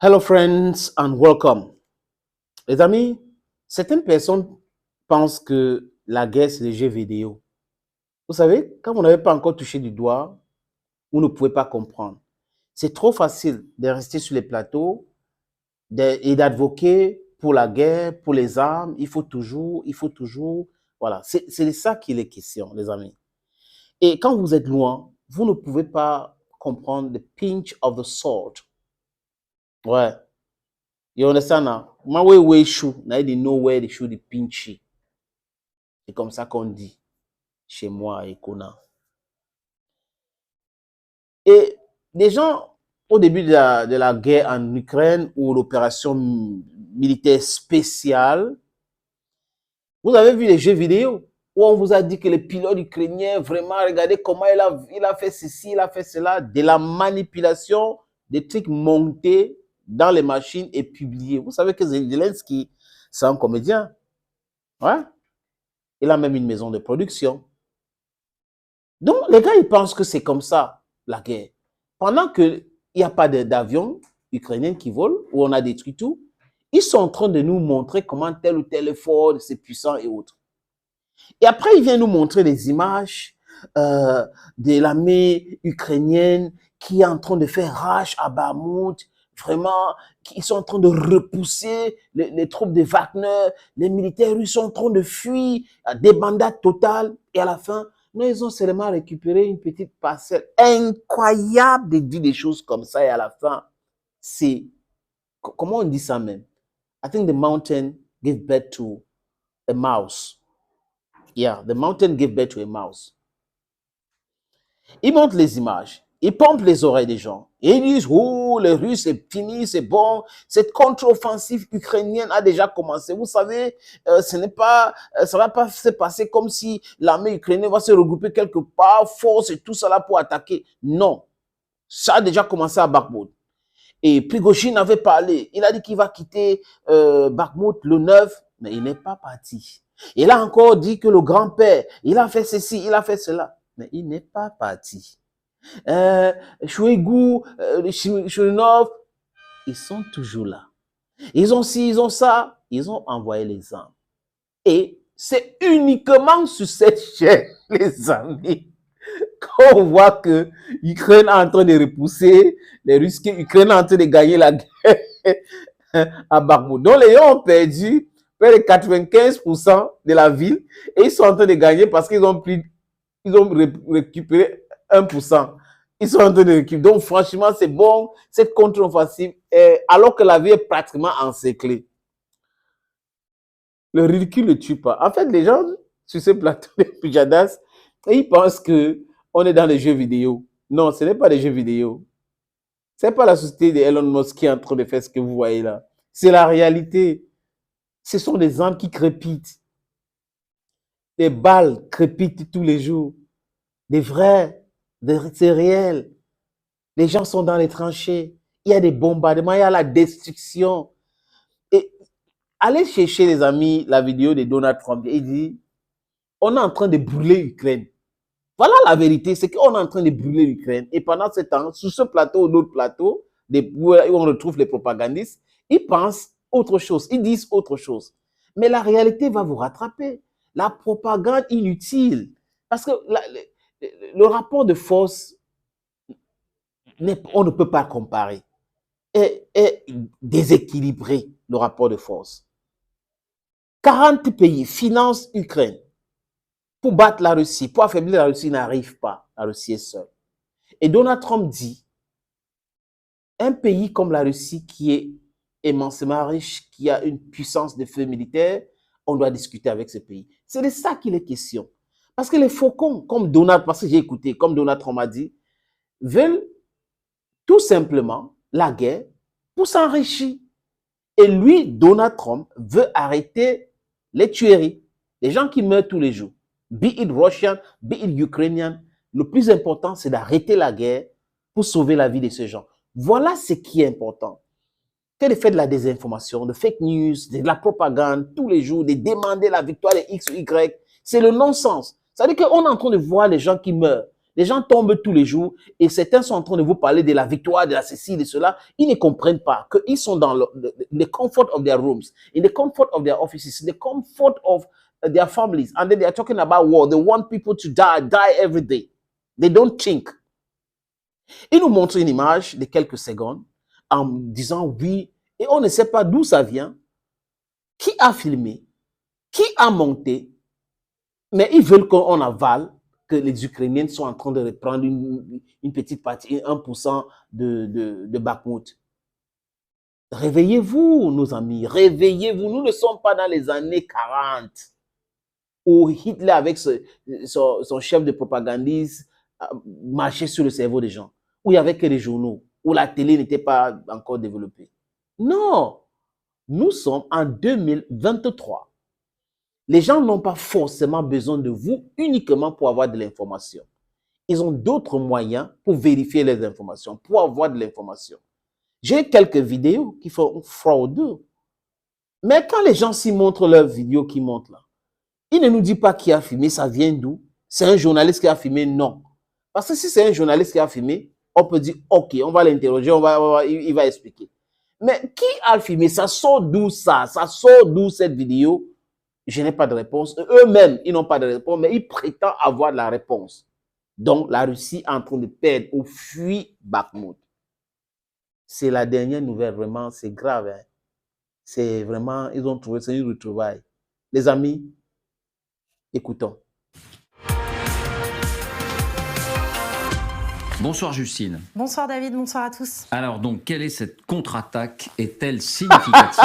Hello friends and welcome. Les amis, certaines personnes pensent que la guerre c'est des jeux vidéo. Vous savez, quand vous n'avez pas encore touché du doigt, vous ne pouvez pas comprendre. C'est trop facile de rester sur les plateaux et d'advoquer pour la guerre, pour les armes. Il faut toujours. Voilà, c'est de ça qu'il est question, les amis. Et quand vous êtes loin, vous ne pouvez pas comprendre the pinch of the sword. Ouais. You understand now? My way shoe, now they know where they should the pinchy. C'est comme ça qu'on dit chez moi et Kona. Et les gens, au début de la guerre en Ukraine ou l'opération militaire spéciale, vous avez vu les jeux vidéo où on vous a dit que le pilote ukrainien, vraiment, regardez comment il a fait ceci, il a fait cela, de la manipulation, des trucs montés dans les machines et publiés. Vous savez que Zelensky, c'est un comédien. Ouais. Il a même une maison de production. Donc, les gars, ils pensent que c'est comme ça, la guerre. Pendant qu'il n'y a pas d'avion ukrainien qui vole, où on a détruit tout, ils sont en train de nous montrer comment tel ou tel effort, c'est puissant et autres. Et après, ils viennent nous montrer des images de l'armée ukrainienne qui est en train de faire rage à Bakhmut. Vraiment, ils sont en train de repousser les troupes de Wagner. Les militaires russes sont en train de fuir, débandade totale. Et à la fin, non, ils ont seulement récupéré une petite parcelle. Incroyable de dire des choses comme ça. Et à la fin, c'est... Comment on dit ça même? I think the mountain gave birth to a mouse. Yeah, the mountain gave birth to a mouse. Ils montrent les images. Ils pompent les oreilles des gens. Et ils disent, oh, les Russes, c'est fini, c'est bon. Cette contre-offensive ukrainienne a déjà commencé. Vous savez, ça va pas se passer comme si l'armée ukrainienne va se regrouper quelque part, force et tout ça là pour attaquer. Non. Ça a déjà commencé à Bakhmut. Et Prigozhin avait parlé. Il a dit qu'il va quitter Bakhmut le 9, mais il n'est pas parti. Il a encore dit que le grand-père, il a fait ceci, il a fait cela, mais il n'est pas parti. Shoigu, Chouinov, ils sont toujours là. Ils ont ci, ils ont ça, ils ont envoyé les armes. Et c'est uniquement sur cette chaîne, les amis, qu'on voit que l'Ukraine est en train de repousser les Russes, que l'Ukraine est en train de gagner la guerre à Bakhmut. Donc les gens ont perdu près de 95% de la ville et ils sont en train de gagner parce qu'ils ont récupéré 1%. Ils sont en train de récupérer. Donc franchement, c'est bon, cette contre-offensive, alors que la ville est pratiquement encerclée. Le ridicule ne tue pas. En fait, les gens sur ce plateau de Pujadas, ils pensent qu'on est dans les jeux vidéo. Non, ce n'est pas des jeux vidéo. Ce n'est pas la société d'Elon Musk qui est en train de faire ce que vous voyez là. C'est la réalité. Ce sont des armes qui crépitent. Des balles crépitent tous les jours. Des vrais, c'est réel. Les gens sont dans les tranchées. Il y a des bombardements, il y a la destruction. Et allez chercher, les amis, la vidéo de Donald Trump. Il dit, on est en train de brûler l'Ukraine. Voilà la vérité, c'est qu'on est en train de brûler l'Ukraine. Et pendant ce temps, sur ce plateau ou d'autres plateaux, où on retrouve les propagandistes, ils pensent autre chose, ils disent autre chose. Mais la réalité va vous rattraper. La propagande inutile. Parce que le rapport de force, on ne peut pas comparer. Est déséquilibré, le rapport de force. 40 pays financent l'Ukraine pour battre la Russie, pour affaiblir la Russie, n'arrive pas. La Russie est seule. Et Donald Trump dit, un pays comme la Russie qui est immensément riche, qui a une puissance de feu militaire, on doit discuter avec ce pays. C'est de ça qu'il est question. Parce que les faucons, comme Donald, parce que j'ai écouté, comme Donald Trump a dit, veulent tout simplement la guerre pour s'enrichir. Et lui, Donald Trump, veut arrêter les tueries. Les gens qui meurent tous les jours. Be it Russian, be it Ukrainian. Le plus important, c'est d'arrêter la guerre pour sauver la vie de ces gens. Voilà ce qui est important. Que de faire de la désinformation, de fake news, de la propagande tous les jours, de demander la victoire de X ou Y, c'est le non-sens. C'est-à-dire qu'on est en train de voir les gens qui meurent. Les gens tombent tous les jours et certains sont en train de vous parler de la victoire, de la ceci, de cela. Ils ne comprennent pas qu'ils sont dans the comfort of their rooms, in the comfort of their offices, in the comfort of their families. And then they are talking about war. They want people to die every day. They don't think. Ils nous montrent une image de quelques secondes en disant oui, et on ne sait pas d'où ça vient, qui a filmé, qui a monté, mais ils veulent qu'on avale que les Ukrainiens sont en train de reprendre une petite partie, 1% de Bakhmut. Réveillez-vous, nos amis, réveillez-vous. Nous ne sommes pas dans les années 40 où Hitler, avec son chef de propagandiste, marchait sur le cerveau des gens, où il n'y avait que les journaux, où la télé n'était pas encore développée. Non, nous sommes en 2023. Les gens n'ont pas forcément besoin de vous uniquement pour avoir de l'information. Ils ont d'autres moyens pour vérifier les informations, pour avoir de l'information. J'ai quelques vidéos qui font fraudeux. Mais quand les gens s'y montrent leurs vidéos qui montent là, ils ne nous disent pas qui a filmé, ça vient d'où? C'est un journaliste qui a filmé? Non. Parce que si c'est un journaliste qui a filmé, on peut dire, ok, on va l'interroger, il va expliquer. Mais qui a filmé? Ça sort d'où ça? Ça sort d'où cette vidéo? Je n'ai pas de réponse. Eux-mêmes, ils n'ont pas de réponse, mais ils prétendent avoir la réponse. Donc, la Russie est en train de perdre ou fuir Bakhmut. C'est la dernière nouvelle, vraiment, c'est grave. Hein? C'est vraiment, ils ont trouvé, c'est une retrouvaille. Les amis, écoutons. Bonsoir Justine. Bonsoir David, bonsoir à tous. Alors donc, quelle est cette contre-attaque? Est-elle significative?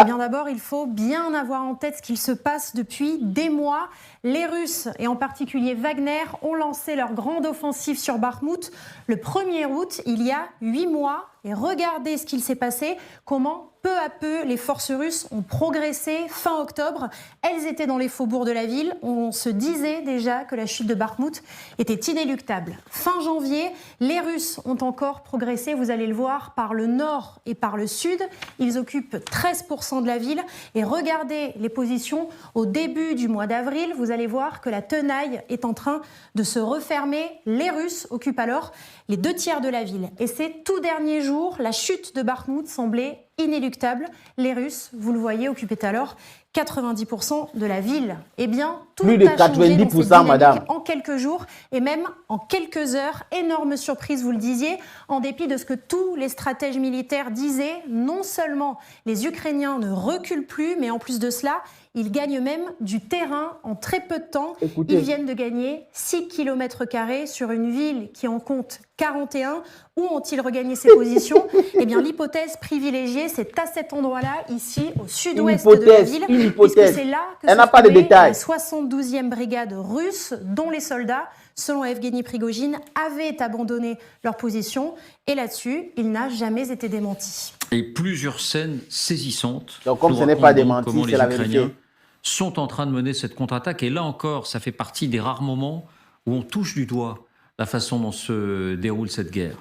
Eh bien d'abord, il faut bien avoir en tête ce qu'il se passe depuis des mois. Les Russes, et en particulier Wagner, ont lancé leur grande offensive sur Bakhmut le 1er août, il y a 8 mois. Et regardez ce qu'il s'est passé, comment peu à peu les forces russes ont progressé fin octobre. Elles étaient dans les faubourgs de la ville. On se disait déjà que la chute de Bakhmut était inéluctable. Fin janvier, les Russes ont encore progressé, vous allez le voir, par le nord et par le sud. Ils occupent 13% de la ville. Et regardez les positions au début du mois d'avril. Vous allez voir que la tenaille est en train de se refermer. Les Russes occupent alors les 2/3 de la ville. Et ces tout derniers jours, la chute de Bakhmut semblait inéluctable. Les Russes, vous le voyez, occupaient alors 90% de la ville. Eh bien, tout plus de a changé 90%, madame. en quelques jours et même en quelques heures. Énorme surprise, vous le disiez, en dépit de ce que tous les stratèges militaires disaient. Non seulement les Ukrainiens ne reculent plus, mais en plus de cela, ils gagnent même du terrain en très peu de temps. Écoutez. Ils viennent de gagner 6 km² sur une ville qui en compte 41. Où ont-ils regagné ces positions? Eh bien, l'hypothèse privilégiée, c'est à cet endroit-là, ici, au sud-ouest de la ville. Une hypothèse. C'est là que Elle se n'a pas de trouvait détails. la 72e brigade russe, dont les soldats, selon Evgeny Prigojine, avaient abandonné leur position. Et là-dessus, il n'a jamais été démenti. Et plusieurs scènes saisissantes. Donc, comme nous ce n'est pas racontent démenti, comment c'est les la Ukrainiens vérité. sont en train de mener cette contre-attaque. Et là encore, ça fait partie des rares moments où on touche du doigt la façon dont se déroule cette guerre.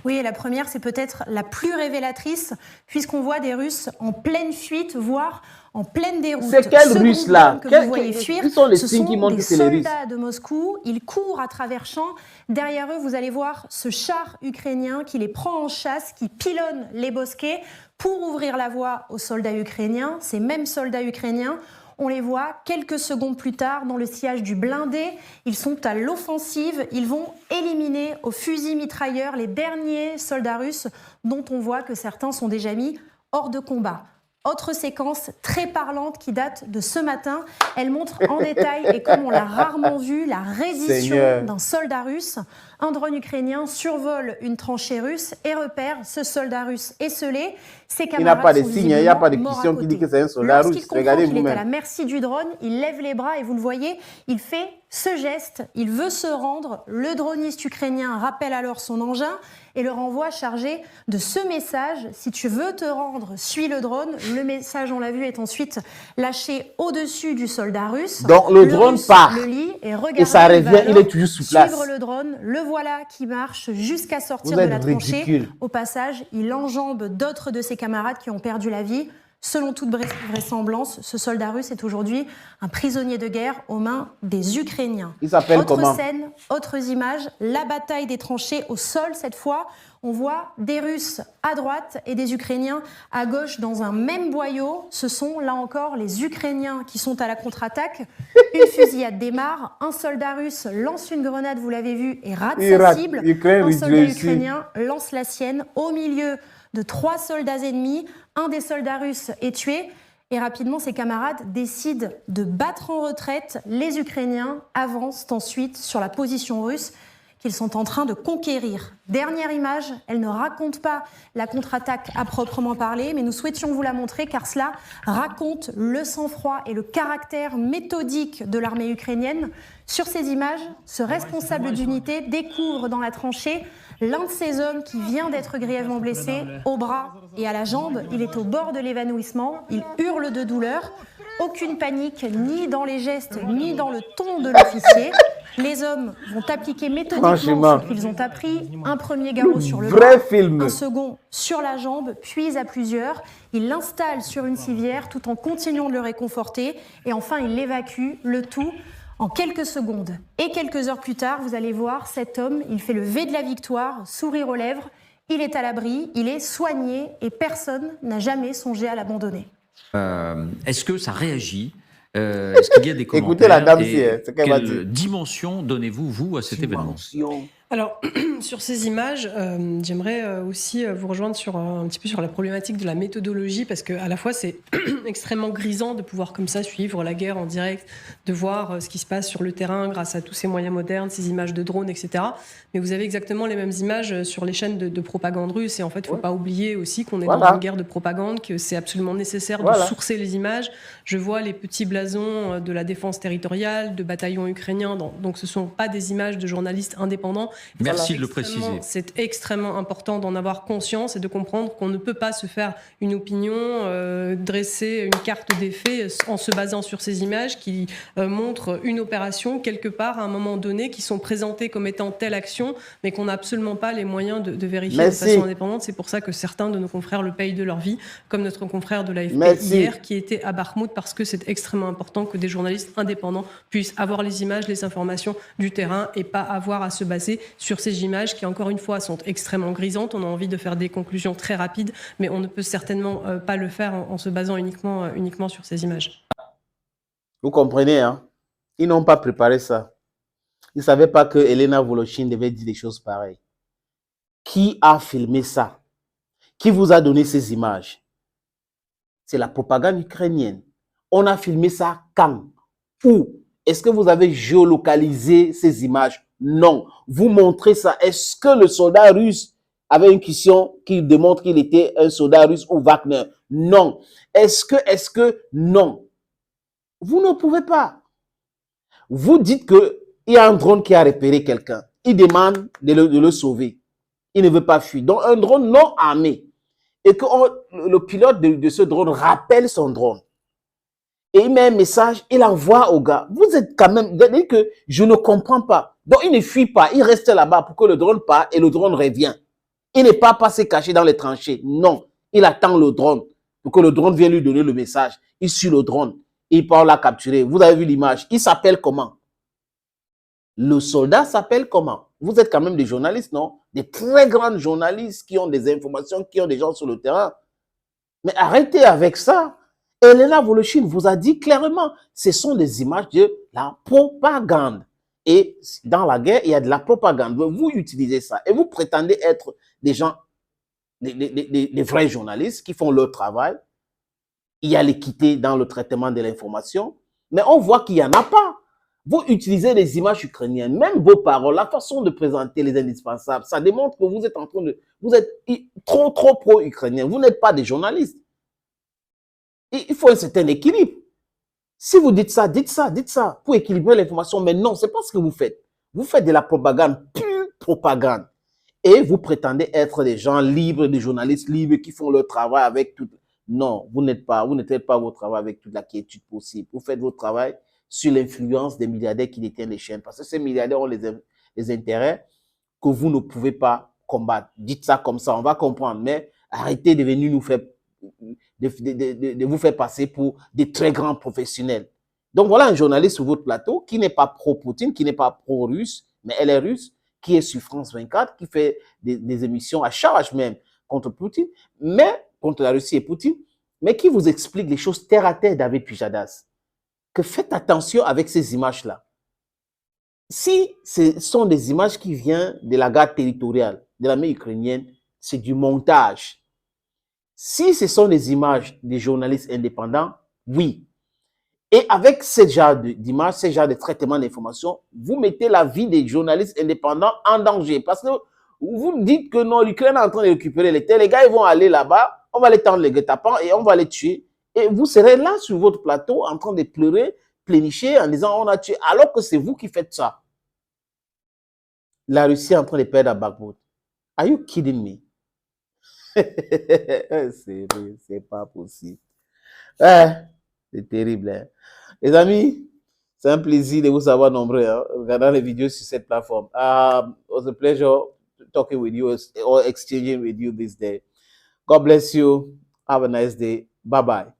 Oui, et la première, c'est peut-être la plus révélatrice, puisqu'on voit des Russes en pleine fuite, voire en pleine déroute. C'est quels Ce Russes groupe là? d'hommes que vous voyez fuir, Qui sont les ce signes sont qui montrent des que c'est les Russes? soldats de Moscou. Ils courent à travers champs. Derrière eux, vous allez voir ce char ukrainien qui les prend en chasse, qui pilonne les bosquets pour ouvrir la voie aux soldats ukrainiens. Ces mêmes soldats ukrainiens, on les voit quelques secondes plus tard dans le sillage du blindé. Ils sont à l'offensive. Ils vont éliminer au fusil mitrailleur les derniers soldats russes dont on voit que certains sont déjà mis hors de combat. Autre séquence très parlante qui date de ce matin. Elle montre en détail, et comme on l'a rarement vu, la reddition d'un soldat russe. Un drone ukrainien survole une tranchée russe et repère ce soldat russe esselé. Ses camarades Il n'a pas de sont signe, il n'y a pas de visiblement morts à question qui dit côté. que c'est un soldat Lorsqu'il russe. comprend Regardez qu'il est à la vous-même. merci du drone, il lève les bras et vous le voyez, il fait ce geste. Il veut se rendre. Le droniste ukrainien rappelle alors son engin et le renvoie chargé de ce message. Si tu veux te rendre, suis le drone. Le message, on l'a vu, est ensuite lâché au-dessus du soldat russe. Donc le drone Russe part. le lit et regardez, Et ça il va revient, il alors est toujours sous place. suivre le drone. Le voilà qui marche jusqu'à sortir Vous de la êtes tranchée. ridicule. Au passage, il enjambe d'autres de ses camarades qui ont perdu la vie. Selon toute vraisemblance, ce soldat russe est aujourd'hui un prisonnier de guerre aux mains des Ukrainiens. Il s'appelle comment? Autre scène, autres images, la bataille des tranchées au sol cette fois. On voit des Russes à droite et des Ukrainiens à gauche dans un même boyau. Ce sont là encore les Ukrainiens qui sont à la contre-attaque. Une fusillade démarre, un soldat russe lance une grenade, vous l'avez vu, et rate sa cible. Un soldat ukrainien lance la sienne au milieu de 3 soldats ennemis. Un des soldats russes est tué. Et rapidement, ses camarades décident de battre en retraite. Les Ukrainiens avancent ensuite sur la position russe qu'ils sont en train de conquérir. Dernière image, elle ne raconte pas la contre-attaque à proprement parler, mais nous souhaitions vous la montrer car cela raconte le sang-froid et le caractère méthodique de l'armée ukrainienne. Sur ces images, ce responsable d'unité découvre dans la tranchée l'un de ces hommes qui vient d'être grièvement blessé au bras et à la jambe. Il est au bord de l'évanouissement, il hurle de douleur. Aucune panique, ni dans les gestes, ni dans le ton de l'officier. Les hommes vont appliquer méthodiquement ce qu'ils ont appris. Un premier garrot sur le bras, un second sur la jambe, puis à plusieurs. Ils l'installent sur une civière tout en continuant de le réconforter. Et enfin, ils l'évacuent, le tout en quelques secondes. Et quelques heures plus tard, vous allez voir cet homme, il fait le V de la victoire, sourire aux lèvres. Il est à l'abri, il est soigné et personne n'a jamais songé à l'abandonner. Est-ce que ça réagit? Est-ce qu'il y a des commentaires? Écoutez la dame, quelle dimension donnez-vous, vous, à cet événement? Alors, sur ces images, j'aimerais aussi vous rejoindre sur un petit peu sur la problématique de la méthodologie, parce qu'à la fois, c'est extrêmement grisant de pouvoir comme ça suivre la guerre en direct, de voir ce qui se passe sur le terrain grâce à tous ces moyens modernes, ces images de drones, etc. Mais vous avez exactement les mêmes images sur les chaînes de propagande russe. Et en fait, il ne faut pas oublier aussi qu'on est dans une guerre de propagande, que c'est absolument nécessaire de sourcer les images. Je vois les petits blasons de la défense territoriale, de bataillons ukrainiens. Donc, ce ne sont pas des images de journalistes indépendants. Merci de le préciser. C'est extrêmement important d'en avoir conscience et de comprendre qu'on ne peut pas se faire une opinion, dresser une carte des faits en se basant sur ces images qui montrent une opération quelque part à un moment donné, qui sont présentées comme étant telle action, mais qu'on n'a absolument pas les moyens de vérifier de façon indépendante. C'est pour ça que certains de nos confrères le payent de leur vie, comme notre confrère de l'AFP hier qui était à Bakhmout, parce que c'est extrêmement important que des journalistes indépendants puissent avoir les images, les informations du terrain et pas avoir à se baser sur ces images qui, encore une fois, sont extrêmement grisantes. On a envie de faire des conclusions très rapides, mais on ne peut certainement pas le faire en se basant uniquement sur ces images. Vous comprenez, hein? Ils n'ont pas préparé ça. Ils ne savaient pas que Elena Voloshin devait dire des choses pareilles. Qui a filmé ça? Qui vous a donné ces images? C'est la propagande ukrainienne. On a filmé ça quand? Où? Est-ce que vous avez géolocalisé ces images? Non. Vous montrez ça. Est-ce que le soldat russe avait une question qui démontre qu'il était un soldat russe ou Wagner? Non. Est-ce que non? Vous ne pouvez pas. Vous dites qu'il y a un drone qui a repéré quelqu'un. Il demande de le sauver. Il ne veut pas fuir. Donc, un drone non armé. Et que le pilote de ce drone rappelle son drone. Et il met un message, il envoie au gars. Vous êtes quand même, c'est-à-dire que je ne comprends pas. Donc, il ne fuit pas, il reste là-bas pour que le drone parte et le drone revient. Il n'est pas passé caché dans les tranchées. Non, il attend le drone pour que le drone vienne lui donner le message. Il suit le drone, il part la capturer. Vous avez vu l'image. Il s'appelle comment? Le soldat s'appelle comment? Vous êtes quand même des journalistes, non? Des très grands journalistes qui ont des informations, qui ont des gens sur le terrain. Mais arrêtez avec ça. Elena Voloshin vous a dit clairement, ce sont des images de la propagande. Et dans la guerre, il y a de la propagande. Vous utilisez ça et vous prétendez être des gens, des vrais journalistes qui font leur travail. Il y a l'équité dans le traitement de l'information, mais on voit qu'il n'y en a pas. Vous utilisez les images ukrainiennes, même vos paroles, la façon de présenter les indispensables, ça démontre que vous êtes en train de... Vous êtes trop pro-ukrainien. Vous n'êtes pas des journalistes. Il faut un certain équilibre. Si vous dites ça pour équilibrer l'information, mais non, ce n'est pas ce que vous faites. Vous faites de la propagande, pure propagande. Et vous prétendez être des gens libres, des journalistes libres qui font leur travail avec tout. Non, vous n'êtes pas votre travail avec toute la quiétude possible. Vous faites votre travail sur l'influence des milliardaires qui détiennent les chaînes. Parce que ces milliardaires ont les intérêts que vous ne pouvez pas combattre. Dites ça comme ça, on va comprendre. Mais arrêtez de venir nous faire de vous faire passer pour des très grands professionnels. Donc voilà un journaliste sur votre plateau qui n'est pas pro-Poutine, qui n'est pas pro-russe, mais elle est russe, qui est sur France 24, qui fait des émissions à charge même contre Poutine, mais contre la Russie et Poutine, mais qui vous explique les choses terre à terre, David Pujadas. Que faites attention avec ces images-là. Si ce sont des images qui viennent de la guerre territoriale, de l'armée ukrainienne, c'est du montage. Si ce sont des images des journalistes indépendants, oui. Et avec ce genre d'images, ce genre de traitement d'informations, vous mettez la vie des journalistes indépendants en danger. Parce que vous dites que non, l'Ukraine est en train de récupérer les terres. Les gars, ils vont aller là-bas, on va les tendre les guet-apens et on va les tuer. Et vous serez là sur votre plateau en train de pleurer, plénicher en disant on a tué, alors que c'est vous qui faites ça. La Russie est en train de perdre à Bakhmut. Are you kidding me? C'est pas possible. C'est terrible. Hein? Les amis, c'est un plaisir de vous avoir nombreux hein, regardant les vidéos sur cette plateforme. It was a pleasure talking with you or exchanging with you this day. God bless you. Have a nice day. Bye-bye.